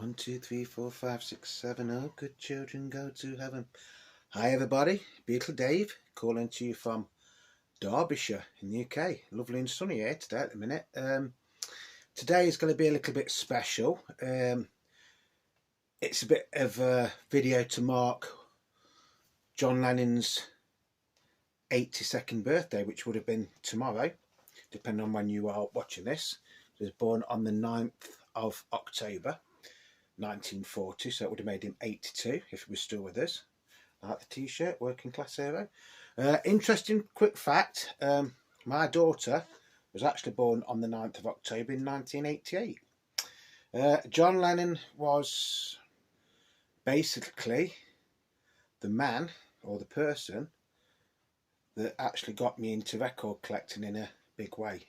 1, 2, 3, 4, 5, 6, 7. Oh, good children go to heaven. Hi everybody, Beetle Dave calling to you from Derbyshire in the UK. Lovely and sunny here today at the minute. Today is going to be a little bit special. It's a bit of a video to mark John Lennon's 82nd birthday, which would have been tomorrow, depending on when you are watching this. He was born on the 9th of October 1940, so it would have made him 82 if he was still with us. Like the t-shirt, working class hero. Interesting quick fact, my daughter was actually born on the 9th of October in 1988. John Lennon was basically the man or the person that actually got me into record collecting in a big way.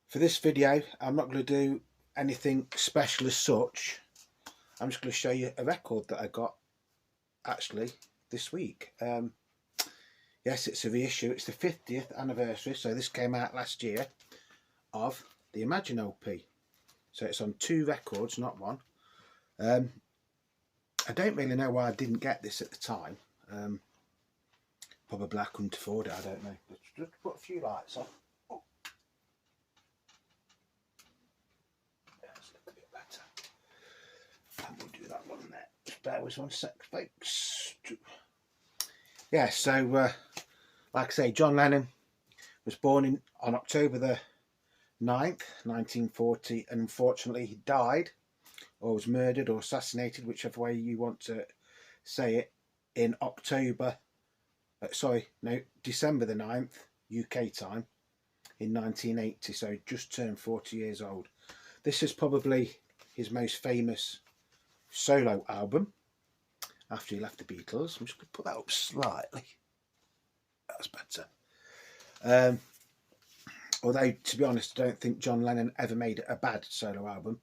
For this video, I'm not going to do anything special as such. I'm just going to show you a record that I got actually this week. Yes, it's a reissue. It's the 50th anniversary, so this came out last year, of the Imagine LP. So it's on 2 records, not 1. I don't really know why I didn't get this at the time. Probably I couldn't afford it, I don't know. Let's just put a few lights on. Oh. That's a bit better. And we'll do that one there. Just bear with 1 sec, folks. Yeah, so like I say, John Lennon was born on October the 9th, 1940, and unfortunately he died, or was murdered or assassinated, whichever way you want to say it, in December the 9th, UK time, in 1980, so just turned 40 years old. This is probably his most famous solo album after he left the Beatles. I'm just going to put that up slightly. That's better. Although, to be honest, I don't think John Lennon ever made a bad solo album.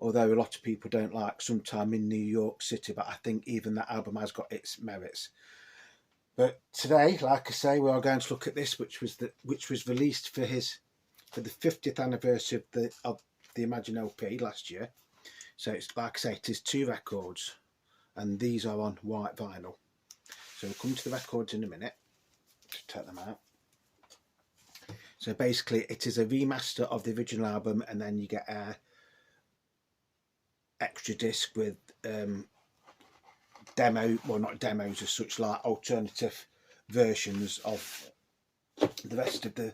Although a lot of people don't like Sometime in New York City, but I think even that album has got its merits. But today, like I say, we are going to look at this, which was released for the 50th anniversary of the Imagine LP last year. So it's, like I say, it is 2 records, and these are on white vinyl. So we'll come to the records in a minute. Just take them out. So basically, it is a remaster of the original album, and then you get a extra disc with not demos as such, like alternative versions of the rest of the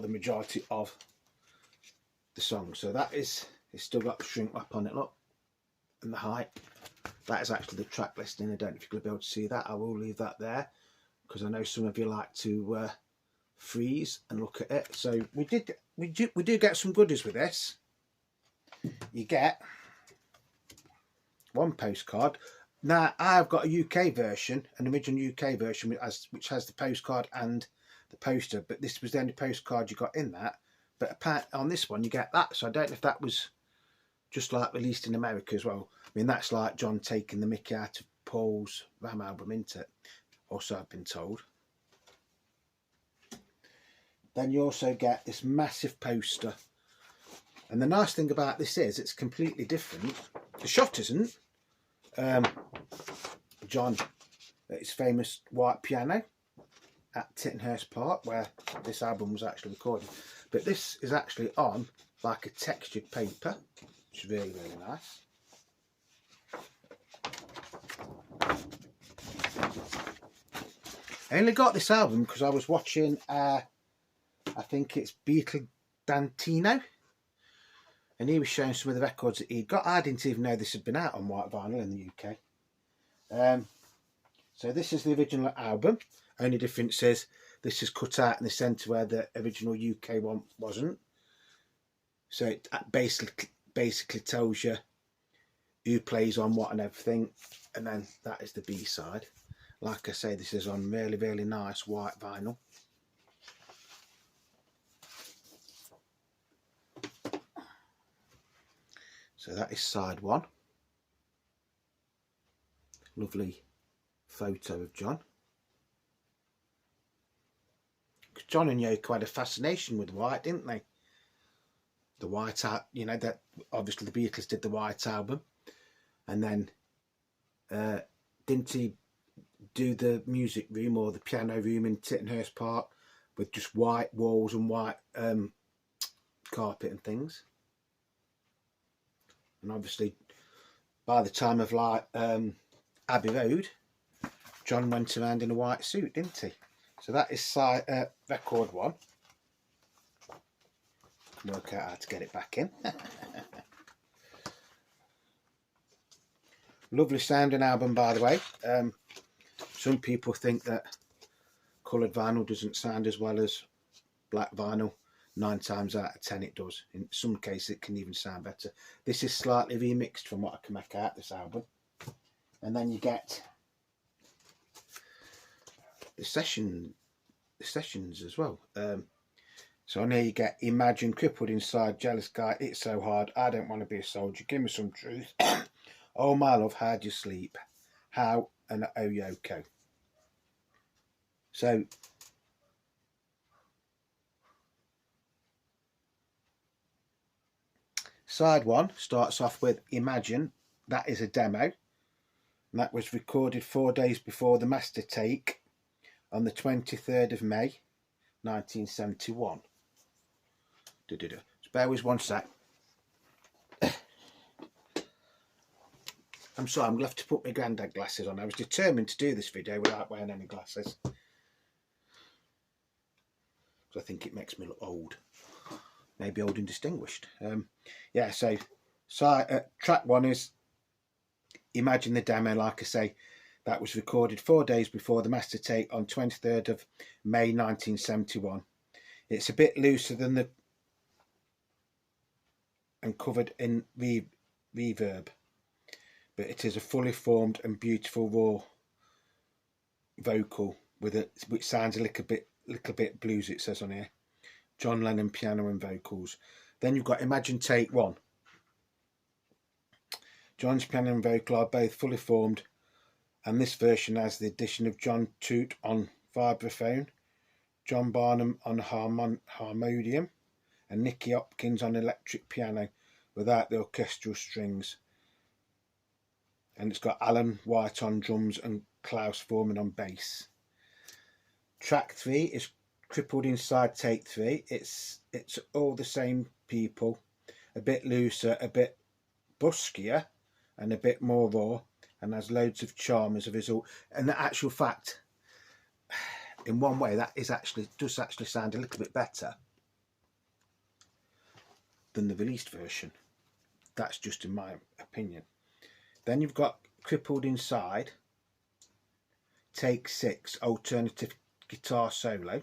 majority of the songs. So that is, it's still got the shrink wrap on it, look, and the height. That is actually the track listing. I don't know if you're going to be able to see that. I will leave that there because I know some of you like to freeze and look at it. So we do get some goodies with this. You get 1 postcard. Now I've got a UK version, an original UK version, which has the postcard and the poster, but this was the only postcard you got in that. But apart on this one you get that, so I don't know if that was just like released in America as well. I mean, that's like John taking the mickey out of Paul's Ram album, isn't it? Also, I've been told. Then you also get this massive poster, and the nice thing about this is it's completely different. The shot isn't. John at his famous white piano at Tittenhurst Park, where this album was actually recorded, but this is actually on like a textured paper, which is really, really nice. I only got this album because I was watching I think it's Beetle Dantino, and he was showing some of the records that he'd got. I didn't even know this had been out on white vinyl in the UK. So this is the original album. Only difference is this is cut out in the centre where the original UK one wasn't. So it basically tells you who plays on what and everything. And then that is the B-side. Like I say, this is on really, really nice white vinyl. So that is side 1. Lovely photo of John. John and Yoko had a fascination with white, didn't they? the White Album, you know, that obviously the Beatles did the White Album, and then didn't he do the music room or the piano room in Tittenhurst Park with just white walls and white carpet and things? And obviously by the time of like Abbey Road, John went around in a white suit, didn't he? So that is record 1. Can work out how to get it back in. Lovely sounding album, by the way. Some people think that coloured vinyl doesn't sound as well as black vinyl. 9 times out of 10 it does. In some cases it can even sound better. This is slightly remixed from what I can make out, this album. And then you get the sessions as well. So on here you get Imagine, Crippled Inside, Jealous Guy, It's So Hard, I Don't Want to Be a Soldier, Give Me Some Truth, Oh My Love, How'd You Sleep, How, and Oh Yoko. So side 1 starts off with Imagine. That is a demo, and that was recorded 4 days before the master take on the 23rd of May 1971. Just bear with 1 sec. I'm sorry, I'm going to have to put my granddad glasses on. I was determined to do this video without wearing any glasses, because I think it makes me look old. Maybe old and distinguished. Yeah, so track 1 is Imagine, the demo. Like I say, that was recorded 4 days before the master take on 23rd of May 1971. It's a bit looser than the and covered in reverb, but it is a fully formed and beautiful raw vocal with it, which sounds a little bit blues. It says on here, John Lennon piano and vocals. Then you've got Imagine take 1. John's piano and vocal are both fully formed, and this version has the addition of John Toot on vibraphone, John Barnum on harmonium, and Nicky Hopkins on electric piano without the orchestral strings. And it's got Alan White on drums and Klaus Foreman on bass. Track 3 is Crippled Inside, take 3. It's all the same people, a bit looser, a bit buskier, and a bit more raw, and has loads of charm as a result. And the actual fact, in one way, that does actually sound a little bit better than the released version. That's just in my opinion. Then you've got Crippled Inside, take 6, alternative guitar solo.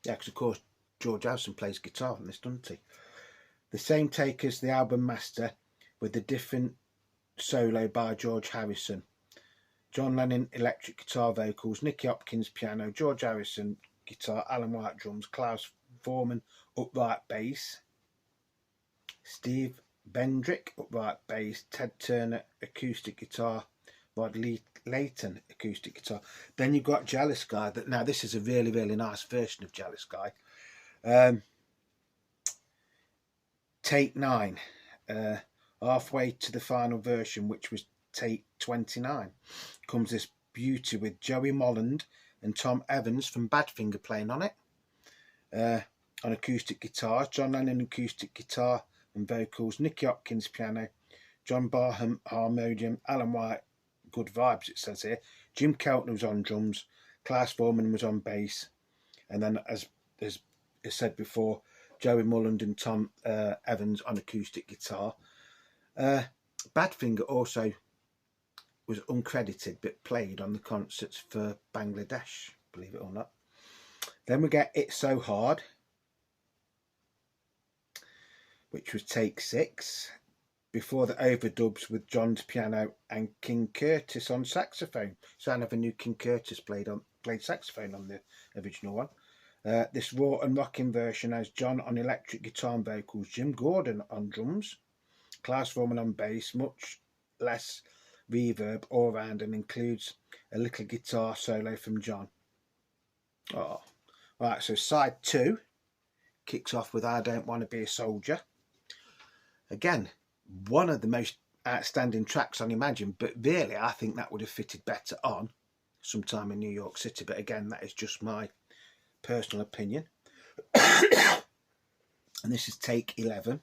Yeah, because of course George Harrison plays guitar on this, doesn't he? The same take as the album master, with the different solo by George Harrison. John Lennon electric guitar vocals, Nicky Hopkins piano, George Harrison guitar, Alan White drums, Klaus Foreman upright bass, Steve Bendrick upright bass, Ted Turner acoustic guitar, Rod Layton acoustic guitar. Then you've got Jealous Guy. Now this is a really nice version of Jealous Guy. Take 9, halfway to the final version, which was take 29, comes this beauty with Joey Molland and Tom Evans from Badfinger playing on it, on acoustic guitar, John Lennon acoustic guitar and vocals, Nicky Hopkins piano, John Barham harmonium, Alan White good vibes it says here, Jim Keltner was on drums, Klaus Foreman was on bass, and then as I said before, Joey Molland and Tom Evans on acoustic guitar. Badfinger also was uncredited but played on the concerts for Bangladesh, believe it or not. Then we get It's So Hard, which was take 6, before the overdubs with John's piano and King Curtis on saxophone. So I never knew King Curtis played saxophone on the original one. This raw and rocking version has John on electric guitar and vocals, Jim Gordon on drums, Klaus Foreman on bass, much less reverb all around, and includes a little guitar solo from John. Oh, right. So side 2 kicks off with I Don't Want to Be a Soldier. Again, one of the most outstanding tracks on Imagine, but really I think that would have fitted better on Sometime in New York City. But again, that is just my personal opinion. And this is take 11.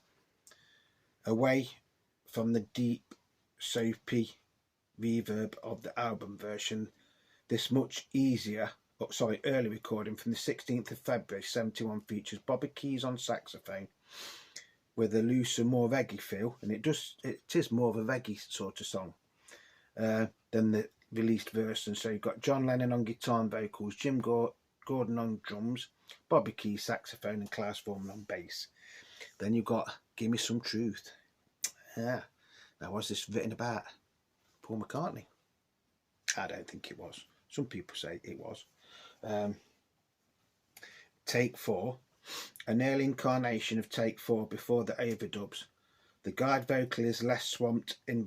Away from the deep, soapy reverb of the album version, this much easier, early recording from the 16th of February 71 features Bobby Keys on saxophone with a looser, more reggae feel, and it is more of a reggae sort of song than the released version. So you've got John Lennon on guitar and vocals, Jim Gordon on drums, Bobby Keys saxophone, and Klaus Voormann on bass. Then you've got Give Me Some Truth. Yeah, now was this written about Paul McCartney? I don't think it was. Some people say it was. Take 4, an early incarnation of take 4 before the overdubs. The guide vocal is less swamped in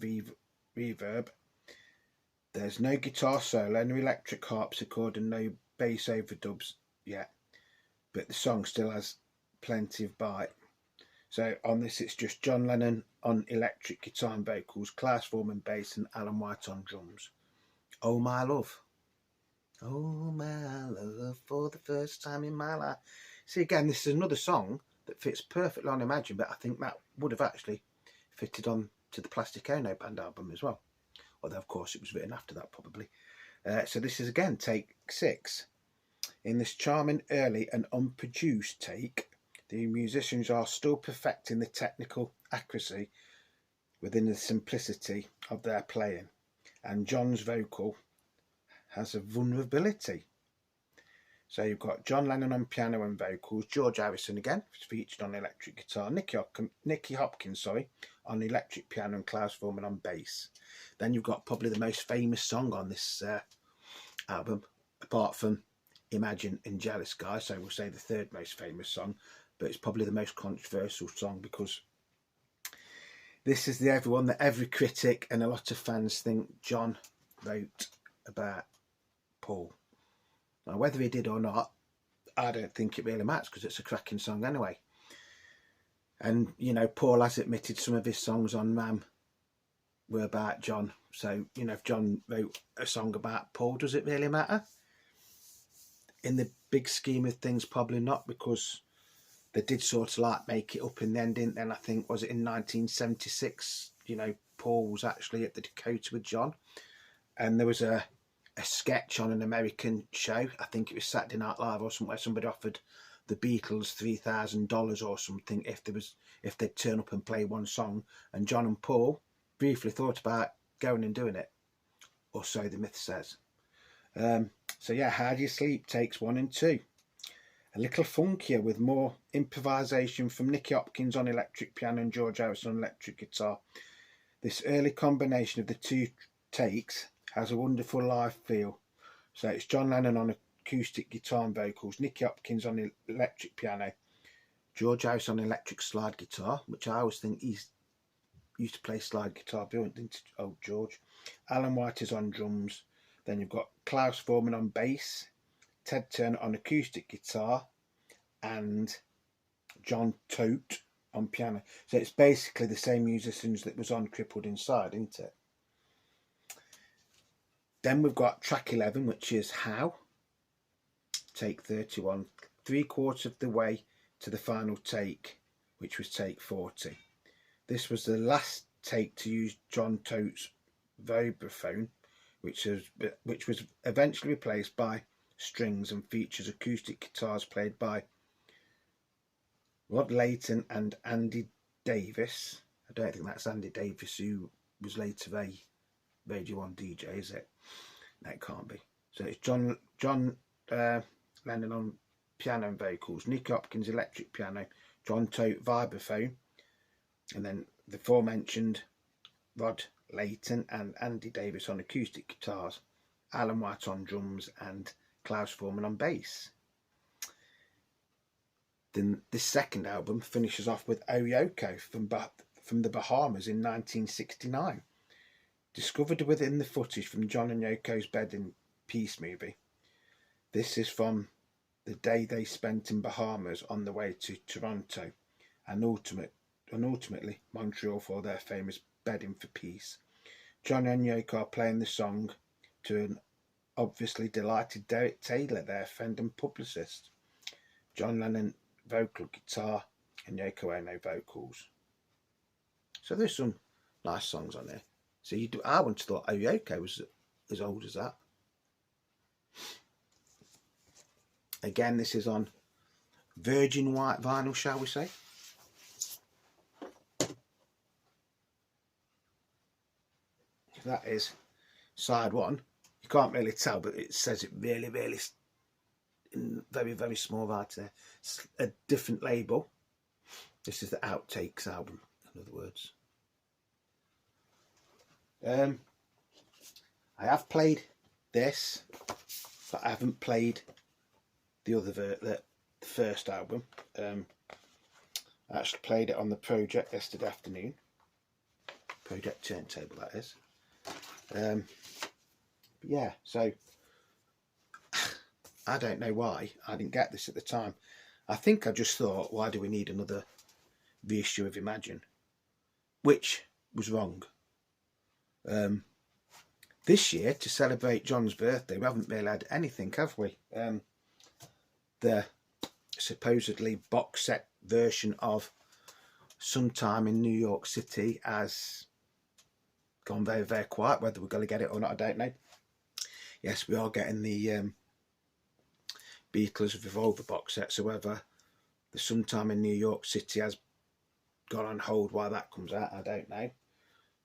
reverb. There's no guitar solo, no electric harpsichord, and no bass overdubs yet, but the song still has plenty of bite. So on this, it's just John Lennon on electric guitar and vocals, Klaus Voormann bass, and Alan White on drums. Oh My Love. Oh my love, for the first time in my life. See, again, this is another song that fits perfectly on Imagine, but I think that would have actually fitted on to the Plastic Ono Band album as well. Although, of course, it was written after that, probably. So this is, again, take 6. In this charming, early and unproduced take, the musicians are still perfecting the technical accuracy within the simplicity of their playing, and John's vocal has a vulnerability. So you've got John Lennon on piano and vocals, George Harrison again, featured on electric guitar, Nicky Hopkins on electric piano, and Klaus Voormann on bass. Then you've got probably the most famous song on this album, apart from Imagine and Jealous Guy, so we'll say the third most famous song, but it's probably the most controversial song because this is the one that every critic and a lot of fans think John wrote about Paul. Now, whether he did or not, I don't think it really matters because it's a cracking song anyway. And, you know, Paul has admitted some of his songs on Ram were about John. So, you know, if John wrote a song about Paul, does it really matter? In the big scheme of things, probably not, because they did sort of like make it up in the end, didn't they? And I think, was it in 1976, you know, Paul was actually at the Dakota with John. And there was a sketch on an American show, I think it was Saturday Night Live or somewhere, somebody offered the Beatles $3,000 or something if they'd turn up and play one song, and John and Paul briefly thought about going and doing it, or so the myth says. So yeah, How Do You Sleep takes 1 and 2. A little funkier with more improvisation from Nicky Hopkins on electric piano and George Harrison on electric guitar. This early combination of the two takes has a wonderful live feel. So it's John Lennon on acoustic guitar and vocals, Nicky Hopkins on electric piano, George Harrison on electric slide guitar, which I always think he used to play slide guitar brilliant, didn't old George. Alan White is on drums. Then you've got Klaus Voormann on bass, Ted Turner on acoustic guitar, and John Todt on piano. So it's basically the same musicians that was on Crippled Inside, isn't it? Then we've got track 11, which is How, take 31, 3/4 of the way to the final take, which was take 40. This was the last take to use John Todt's vibraphone, which was eventually replaced by strings and features acoustic guitars played by Rod Layton and Andy Davis. I don't think that's Andy Davis, who was later a Radio 1 DJ, is it? No, it can't be. So it's John Lennon on piano and vocals, Nicky Hopkins electric piano, John Todt vibraphone, and then the aforementioned Rod Layton and Andy Davis on acoustic guitars, Alan White on drums, and Klaus Voormann on bass. Then this second album finishes off with Oyoko from the Bahamas in 1969. Discovered within the footage from John and Yoko's Bed in Peace movie. This is from the day they spent in Bahamas on the way to Toronto, and ultimately Montreal for their famous Bedding for Peace. John and Yoko are playing the song to an obviously delighted Derek Taylor, their friend and publicist. John Lennon vocal guitar and Yoko Ono vocals. So there's some nice songs on there. So I once thought Yoko was as old as that. Again, this is on virgin white vinyl, shall we say. That is side one. You can't really tell, but it says it really, really in very, very small right there. It's a different label. This is the Outtakes album, in other words. I have played this, but I haven't played the first album. I actually played it on the Project yesterday afternoon. Project turntable, that is. Yeah, so I don't know why I didn't get this at the time. I think I just thought, why do we need another reissue of Imagine? Which was wrong. This year, to celebrate John's birthday, we haven't really had anything, have we? The supposedly box set version of Sometime in New York City has gone very, very quiet. Whether we're going to get it or not, I don't know. Yes, we are getting the Beatles Revolver box set. So whether the Sometime in New York City has gone on hold while that comes out, I don't know.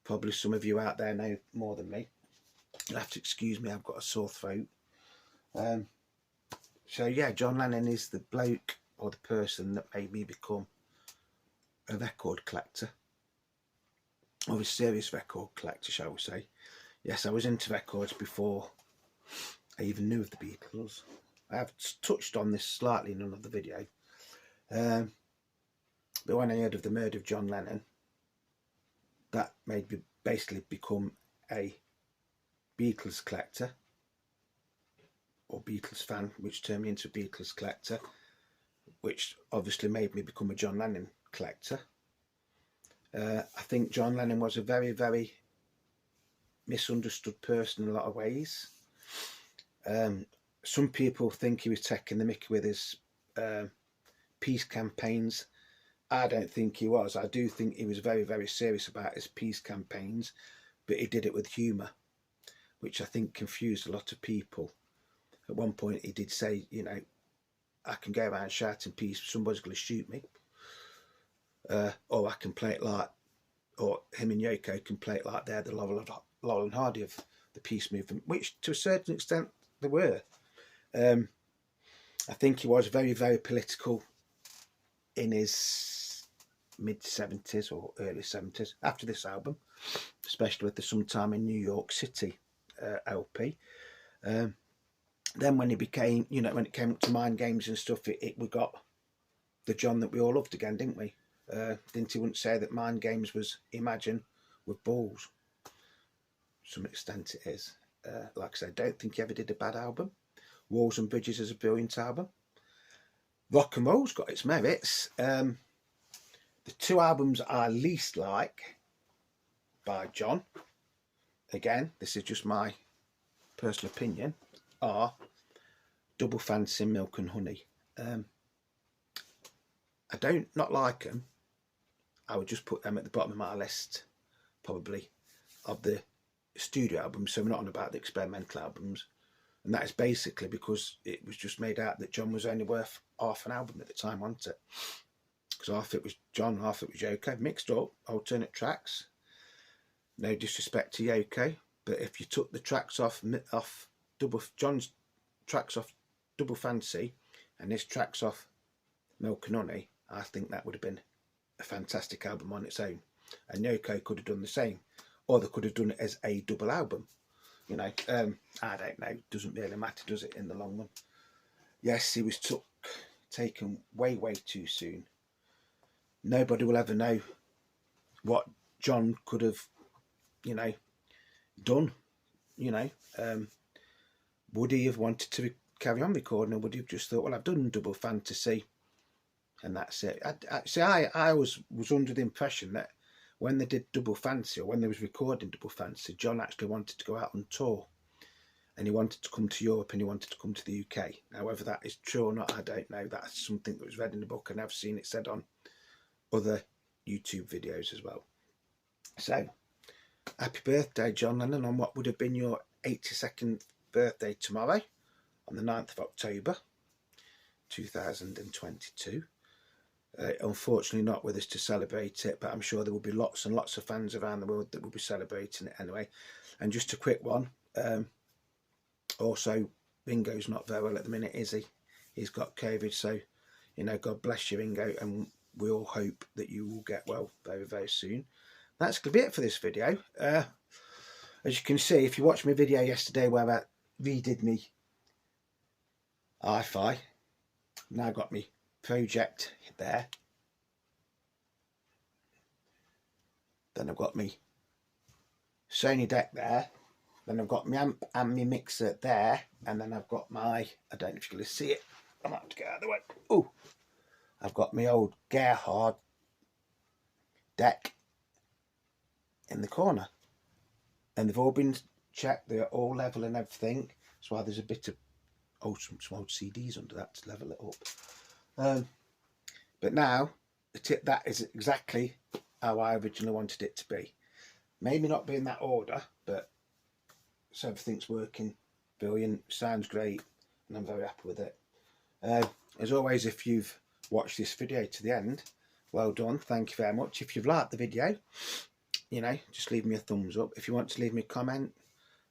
Probably some of you out there know more than me. You'll have to excuse me, I've got a sore throat. So yeah, John Lennon is the bloke or the person that made me become a record collector. Or a serious record collector, shall we say. Yes, I was into records before I even knew of the Beatles. I have touched on this slightly in another video. But when I heard of the murder of John Lennon, that made me basically become a Beatles collector, or Beatles fan, which turned me into a Beatles collector, which obviously made me become a John Lennon collector. I think John Lennon was a very, very misunderstood person in a lot of ways. Some people think he was taking the mickey with his peace campaigns. I don't think he was. I do think he was very, very serious about his peace campaigns, but he did it with humour, which I think confused a lot of people. At one point he did say, you know, I can go around shouting peace, somebody's going to shoot me. Or I can play it like, or him and Yoko can play it like they're the Laurel and Hardy of the peace movement, which to a certain extent they were. I think he was very, very political in his mid-70s or early 70s, after this album, especially with the Sometime in New York City LP. Then when he became, you know, when it came up to Mind Games and stuff, we got the John that we all loved again, didn't we? Didn't he once say that Mind Games was Imagine with balls? To some extent it is. Like I said, I don't think he ever did a bad album. Walls and Bridges is a brilliant album. Rock and Roll's got its merits. The two albums I least like by John, again, this is just my personal opinion, are Double Fancy, Milk and Honey. I don't not like them. I would just put them at the bottom of my list, probably, of the studio albums. So we're not on about the experimental albums. And that is basically because it was just made out that John was only worth half an album at the time, wasn't it? Because half it was John, half it was Yoko. Mixed up, alternate tracks. No disrespect to Yoko, but if you took the tracks off John's tracks off Double Fancy and his tracks off Milk and Honey, I think that would have been a fantastic album on its own. And Yoko could have done the same, or they could have done it as a double album. You know, I don't know. Doesn't really matter, does it, in the long run? Yes, he was taken way, way too soon. Nobody will ever know what John could have, you know, done. You know, would he have wanted to carry on recording, or would you have just thought, well, I've done Double Fantasy and that's it? I was under the impression that when they did Double Fantasy, or when they was recording Double Fantasy, John actually wanted to go out on tour, and he wanted to come to Europe, and he wanted to come to the UK. Now, whether that is true or not, I don't know. That's something that was read in the book, and I've seen it said on other YouTube videos as well. So, happy birthday, John Lennon, on what would have been your 82nd birthday tomorrow, on the 9th of October 2022. Unfortunately not with us to celebrate it, but I'm sure there will be lots and lots of fans around the world that will be celebrating it anyway. And just a quick one, also Ringo's not very well at the minute, is he? He's got COVID, so, you know, God bless you, Ringo, and we all hope that you will get well very, very soon. That's going to be it for this video. As you can see, if you watched my video yesterday where I redid me hi-fi, now got me project there, then I've got me Sony deck there, then I've got my amp and my mixer there, and then I've got my, I don't know if you're going to see it, I might have to get out of the way. Oh, I've got my old Gerhard deck in the corner, and they've all been checked, they're all level and everything. That's why there's a bit of some old CDs under that to level it up. But now that is exactly how I originally wanted it to be. Maybe not be in that order, but so everything's working brilliant, sounds great, and I'm very happy with it. As always, if you've watched this video to the end, well done, thank you very much. If you've liked the video, you know, just leave me a thumbs up. If you want to leave me a comment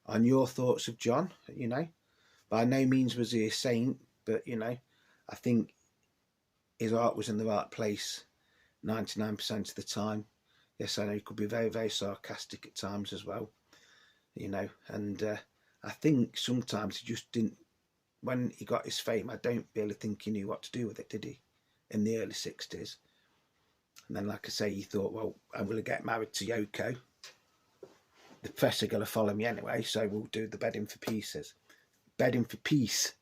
on your thoughts of John, you know, by no means was he a saint, but, you know, I think his art was in the right place 99% of the time. Yes, I know he could be very, very sarcastic at times as well, you know, and I think sometimes he just didn't, when he got his fame, I don't really think he knew what to do with it, did he, in the early 60s. And then, like I say, he thought, well, I'm going to get married to Yoko. The press are going to follow me anyway, so we'll do the bedding for pieces. Bedding for peace.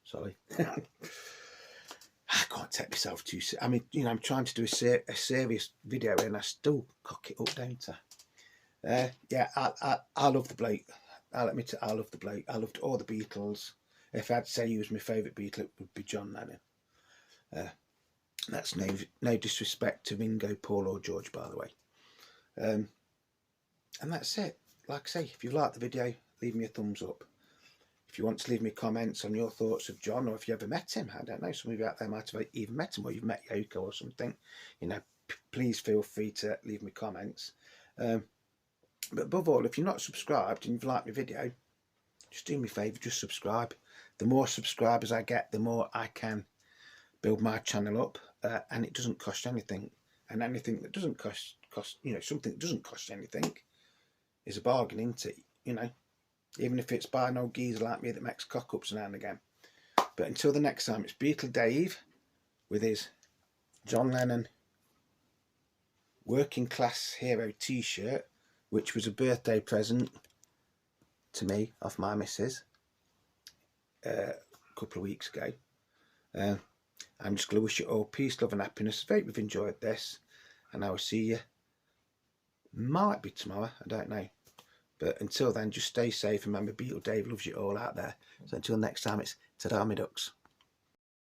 Sorry. I can't take myself too seriously. I mean, you know, I'm trying to do a serious video and I still cock it up, don't I? Yeah, I love the bloke. I'll admit it, I love the bloke. I loved all the Beatles. If I'd say he was my favourite Beatle, it would be John Lennon. That's no disrespect to Ringo, Paul or George, by the way. And that's it. Like I say, if you like the video, leave me a thumbs up. If you want to leave me comments on your thoughts of John, or if you ever met him, I don't know, some of you out there might have even met him, or you've met Yoko or something, you know, please feel free to leave me comments. But above all, if you're not subscribed and you've liked my video, just do me a favour, just subscribe. The more subscribers I get, the more I can build my channel up, and it doesn't cost anything. And anything that doesn't cost, you know, something that doesn't cost anything is a bargain, isn't it? You know, even if it's by an old geezer like me that makes cock-ups now and again. But until the next time, it's Beatle Dave with his John Lennon Working Class Hero t-shirt, which was a birthday present to me off my missus a couple of weeks ago. I'm just going to wish you all peace, love and happiness. I hope you've enjoyed this, and I will see you, might be tomorrow, I don't know. But until then, just stay safe. Remember, Beatle Dave loves you all out there. So until next time, it's ta-da, me ducks.